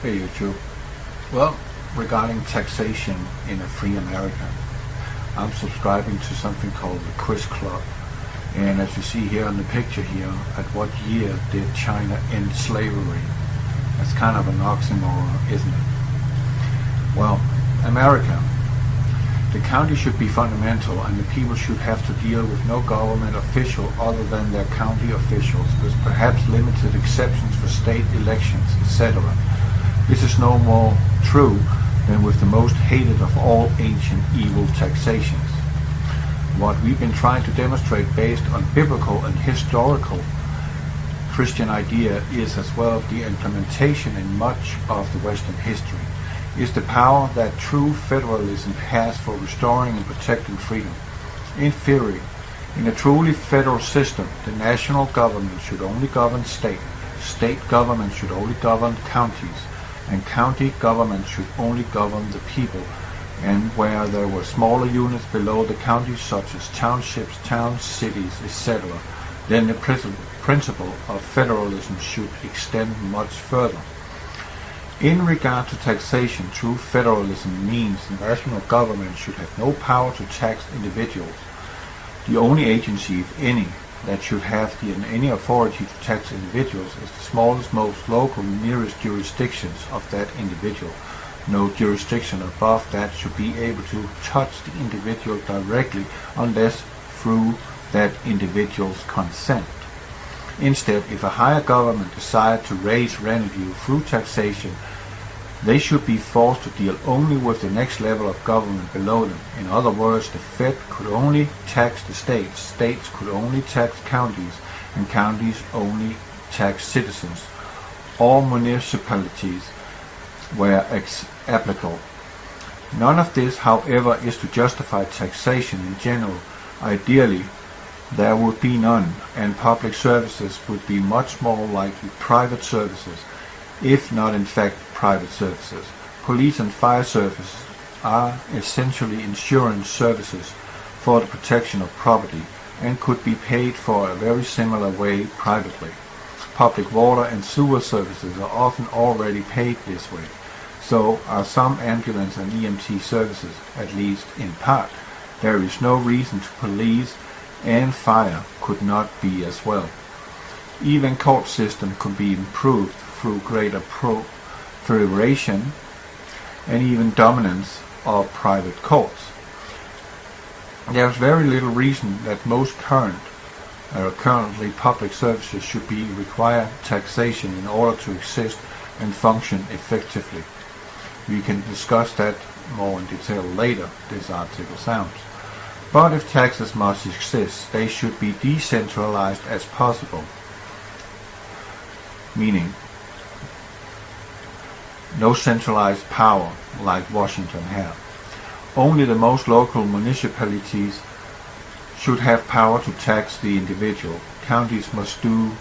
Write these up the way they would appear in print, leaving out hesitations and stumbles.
Hey YouTube. Well, regarding taxation in a free America, I'm subscribing to something called the Quiz Club. And as you see here on the picture here, at what year did China end slavery? That's kind of an oxymoron, isn't it? Well, America. The county should be fundamental, and the people should have to deal with no government official other than their county officials, with perhaps limited exceptions for state elections, etc. This is no more true than with the most hated of all ancient evil taxations. What we've been trying to demonstrate based on biblical and historical Christian idea is, as well as the implementation in much of the Western history, is the power that true federalism has for restoring and protecting freedom. In theory, in a truly federal system, the national government should only govern state government should only govern counties, and county government should only govern the people, and where there were smaller units below the counties such as townships, towns, cities, etc., then the principle of federalism should extend much further. In regard to taxation, true federalism means the national government should have no power to tax individuals. The only agency, if any, that should have any authority to tax individuals is the smallest, most local, nearest jurisdictions of that individual. No jurisdiction above that should be able to touch the individual directly unless through that individual's consent. Instead, if a higher government decided to raise revenue through taxation, they should be forced to deal only with the next level of government below them. In other words, the Fed could only tax the states, states could only tax counties, and counties only tax citizens. All municipalities were applicable. None of this, however, is to justify taxation in general. Ideally, there would be none, and public services would be much more likely private services, if not in fact private services. Police and fire services are essentially insurance services for the protection of property, and could be paid for a very similar way privately. Public water and sewer services are often already paid this way. So are some ambulance and EMT services, at least in part. There is no reason to police and fire could not be as well. Even court system could be improved through greater proliferation and even dominance of private courts. There is very little reason that most currently public services should require taxation in order to exist and function effectively. We can discuss that more in detail later, this article sounds. But if taxes must exist, they should be decentralized as possible, meaning no centralized power like Washington has. Only the most local municipalities should have power to tax the individual. Counties must do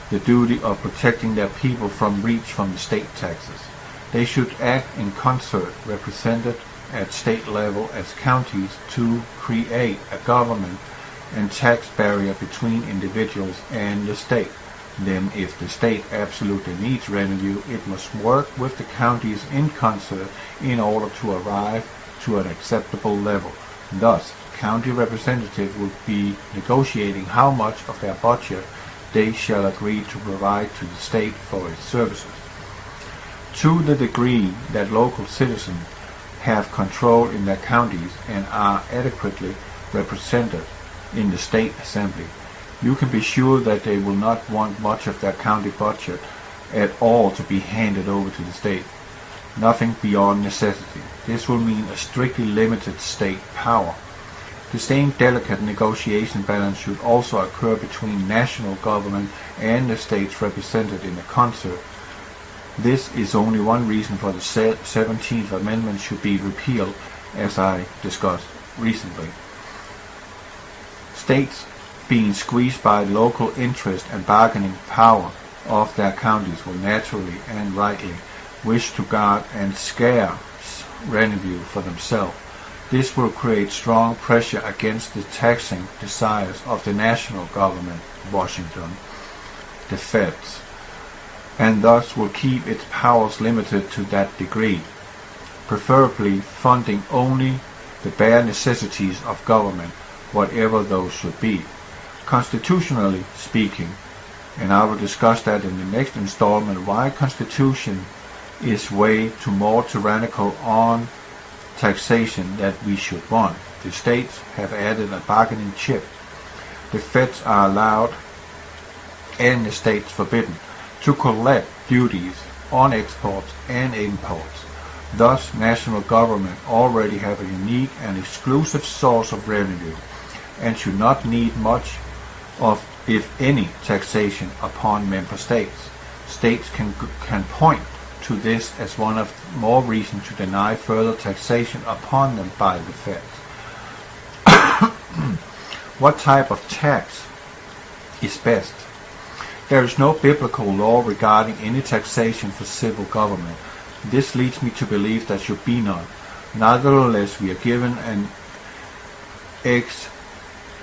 the duty of protecting their people from the state taxes. They should act in concert, represented at state level as counties, to create a government and tax barrier between individuals and the state. Then, if the state absolutely needs revenue, it must work with the counties in concert in order to arrive to an acceptable level. Thus, county representatives will be negotiating how much of their budget they shall agree to provide to the state for its services. To the degree that local citizens have control in their counties and are adequately represented in the state assembly, you can be sure that they will not want much of their county budget at all to be handed over to the state. Nothing beyond necessity. This will mean a strictly limited state power. The same delicate negotiation balance should also occur between national government and the states represented in a concert. This is only one reason for the 17th Amendment should be repealed, as I discussed recently. States being squeezed by local interest and bargaining power of their counties will naturally and rightly wish to guard and scarce revenue for themselves. This will create strong pressure against the taxing desires of the national government, Washington, the feds. and thus will keep its powers limited to that degree, preferably funding only the bare necessities of government, whatever those should be. Constitutionally speaking, and I will discuss that in the next installment, why Constitution is way to more tyrannical on taxation that we should want. The states have added a bargaining chip. The feds are allowed and the states forbidden to collect duties on exports and imports. Thus, national government already have a unique and exclusive source of revenue and should not need much of, if any, taxation upon member states. States can point to this as one of more reason to deny further taxation upon them by the feds. What type of tax is best? There is no biblical law regarding any taxation for civil government. This leads me to believe there should be none. Nevertheless, we are given an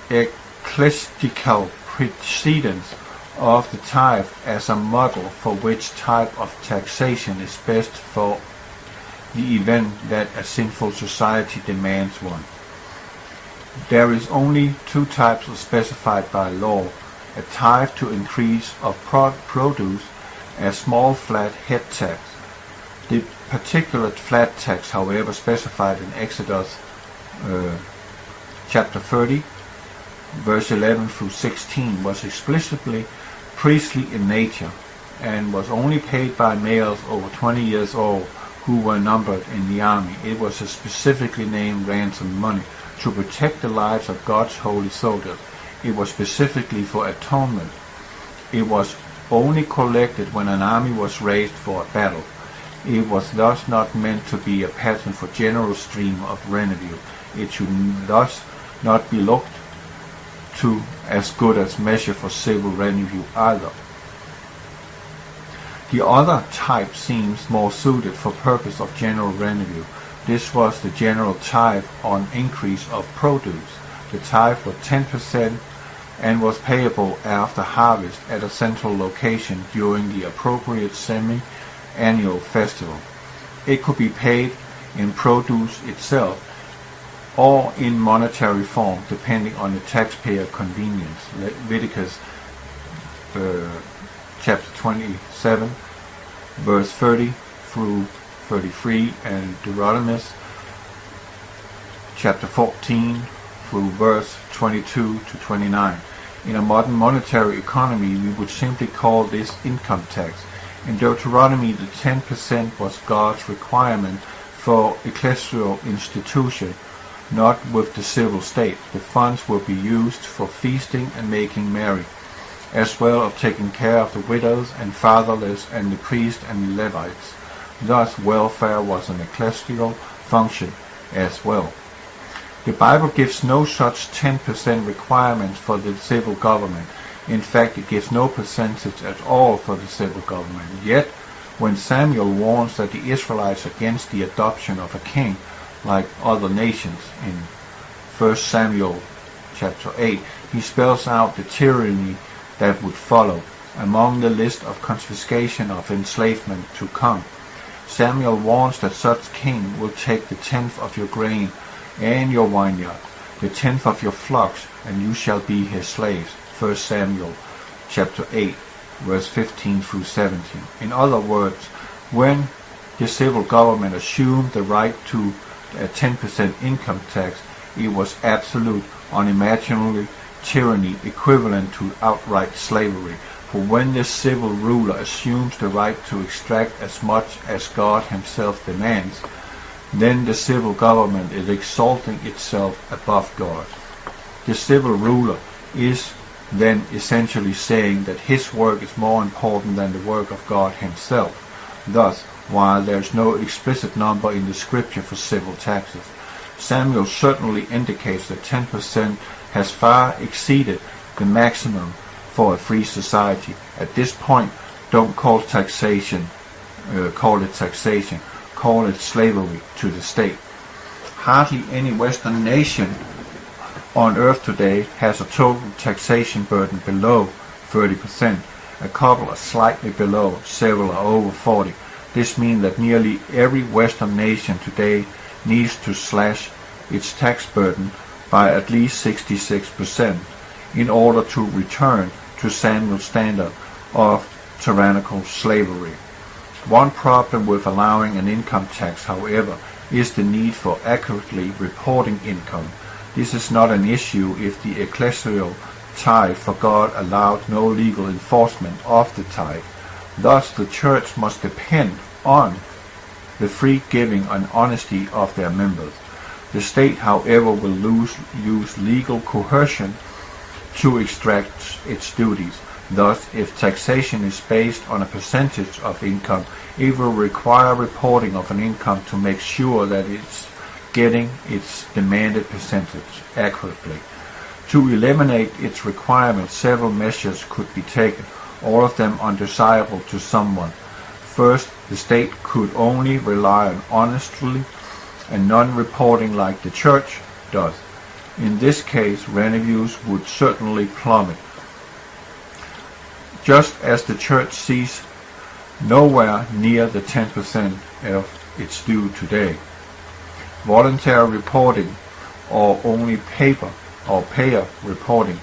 ecclesiastical precedence of the tithe as a model for which type of taxation is best for the event that a sinful society demands one. There is only two types specified by law: a tithe to increase of produce, a small flat head tax. The particular flat tax, however, specified in Exodus chapter 30, verse 11 through 16, was explicitly priestly in nature and was only paid by males over 20 years old who were numbered in the army. It was a specifically named ransom money to protect the lives of God's holy soldiers. It was specifically for atonement. It was only collected when an army was raised for a battle. It was thus not meant to be a pattern for general stream of revenue. It should thus not be looked to as good as measure for civil revenue either. The other type seems more suited for purpose of general revenue. This was the general tithe on increase of produce. The tithe was 10% and was payable after harvest at a central location during the appropriate semi-annual festival. It could be paid in produce itself or in monetary form, depending on the taxpayer convenience. Leviticus chapter 27, verse 30 through 33, and Deuteronomy chapter 14 through verse 22 to 29. In a modern monetary economy, we would simply call this income tax. In Deuteronomy, the 10% was God's requirement for ecclesial institution, not with the civil state. The funds will be used for feasting and making merry, as well as taking care of the widows and fatherless and the priests and the Levites. Thus, welfare was an ecclesial function as well. The Bible gives no such 10% requirement for the civil government. In fact, it gives no percentage at all for the civil government. Yet, when Samuel warns that the Israelites against the adoption of a king like other nations in 1 Samuel chapter 8, he spells out the tyranny that would follow. Among the list of confiscation of enslavement to come, Samuel warns that such king will take the 10th of your grain and your vineyard, the 10th of your flocks, and you shall be his slaves. 1 Samuel chapter 8, verse 15 through 17. In other words, when the civil government assumed the right to a 10% income tax, it was absolute, unimaginable tyranny equivalent to outright slavery. For when the civil ruler assumes the right to extract as much as God himself demands, then the civil government is exalting itself above God. The civil ruler is then essentially saying that his work is more important than the work of God himself. Thus, while there is no explicit number in the scripture for civil taxes, Samuel certainly indicates that 10% has far exceeded the maximum for a free society. At this point, don't call it taxation, call it slavery to the state. Hardly any Western nation on earth today has a total taxation burden below 30%. A couple are slightly below, several are over 40. This means that nearly every Western nation today needs to slash its tax burden by at least 66% in order to return to Samuel's standard of tyrannical slavery. One problem with allowing an income tax, however, is the need for accurately reporting income. This is not an issue if the ecclesial tithe for God allowed no legal enforcement of the tithe. Thus, the church must depend on the free giving and honesty of their members. The state, however, will use legal coercion to extract its duties. Thus, if taxation is based on a percentage of income, it will require reporting of an income to make sure that it's getting its demanded percentage accurately. To eliminate its requirements, several measures could be taken, all of them undesirable to someone. First, the state could only rely on honesty and non-reporting like the church does. In this case, revenues would certainly plummet, just as the church sees nowhere near the 10% of its due today. Voluntary reporting or only paper or payer reporting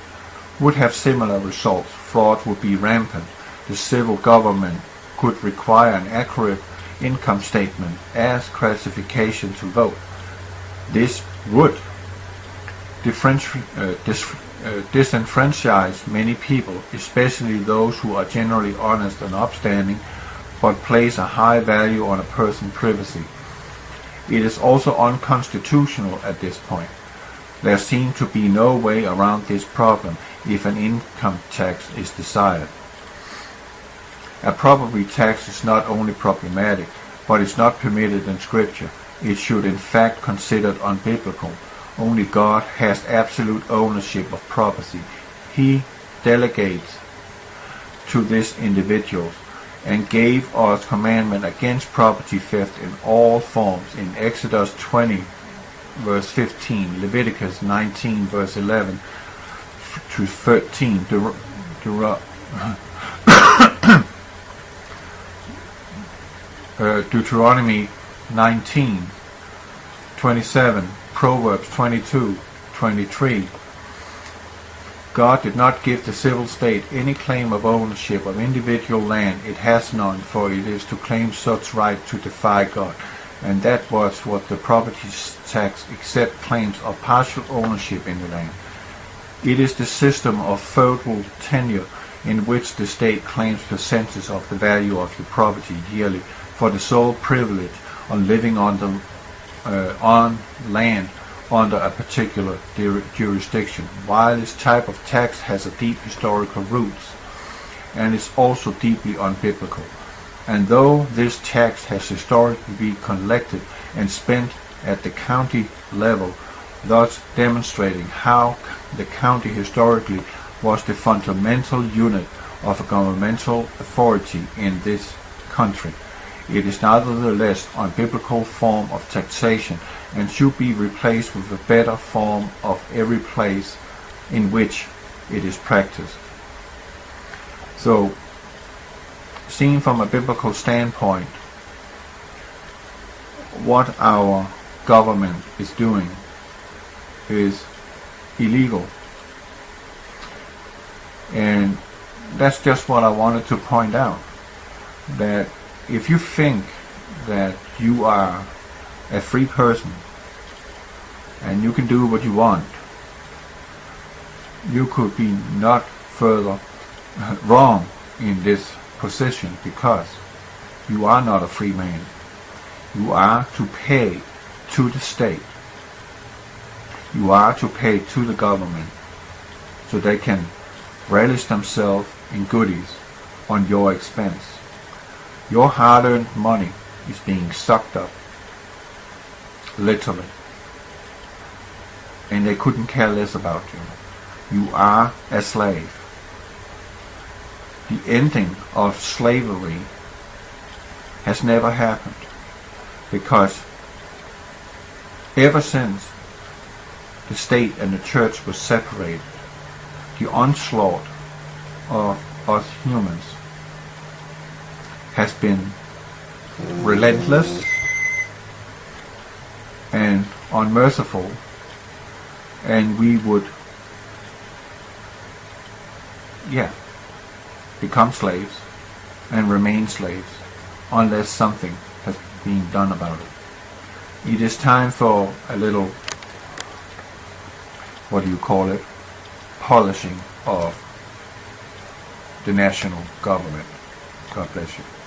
would have similar results. Fraud would be rampant. The civil government could require an accurate income statement as classification to vote. This would disenfranchise many people, especially those who are generally honest and upstanding, but place a high value on a person's privacy. It is also unconstitutional at this point. There seems to be no way around this problem if an income tax is desired. A property tax is not only problematic, but is not permitted in Scripture. It should in fact considered unbiblical. Only God has absolute ownership of property. He delegates to these individuals and gave us commandment against property theft in all forms in Exodus 20 verse 15, Leviticus 19 verse 11 to 13, Deuteronomy 19, 27, Proverbs 22, 23. God did not give the civil state any claim of ownership of individual land. It has none, for it is to claim such right to defy God. And that was what the property tax except claims of partial ownership in the land. It is the system of feudal tenure in which the state claims percentage of the value of your property yearly for the sole privilege of living on land under a particular jurisdiction. While this type of tax has a deep historical roots and is also deeply unbiblical, and though this tax has historically been collected and spent at the county level, thus demonstrating how the county historically was the fundamental unit of a governmental authority in this country, it is nevertheless an unbiblical form of taxation and should be replaced with a better form of every place in which it is practiced. So, seen from a biblical standpoint, what our government is doing is illegal. And that's just what I wanted to point out, that if you think that you are a free person and you can do what you want, you could be not further wrong in this position, because you are not a free man. You are to pay to the state. You are to pay to the government so they can relish themselves in goodies on your expense. Your hard-earned money is being sucked up, literally, and they couldn't care less about you. You are a slave. The ending of slavery has never happened, because ever since the state and the church were separated, the onslaught of us humans has been relentless and unmerciful, and we would become slaves and remain slaves unless something has been done about it. It is time for a little, what do you call it, polishing of the national government. God bless you.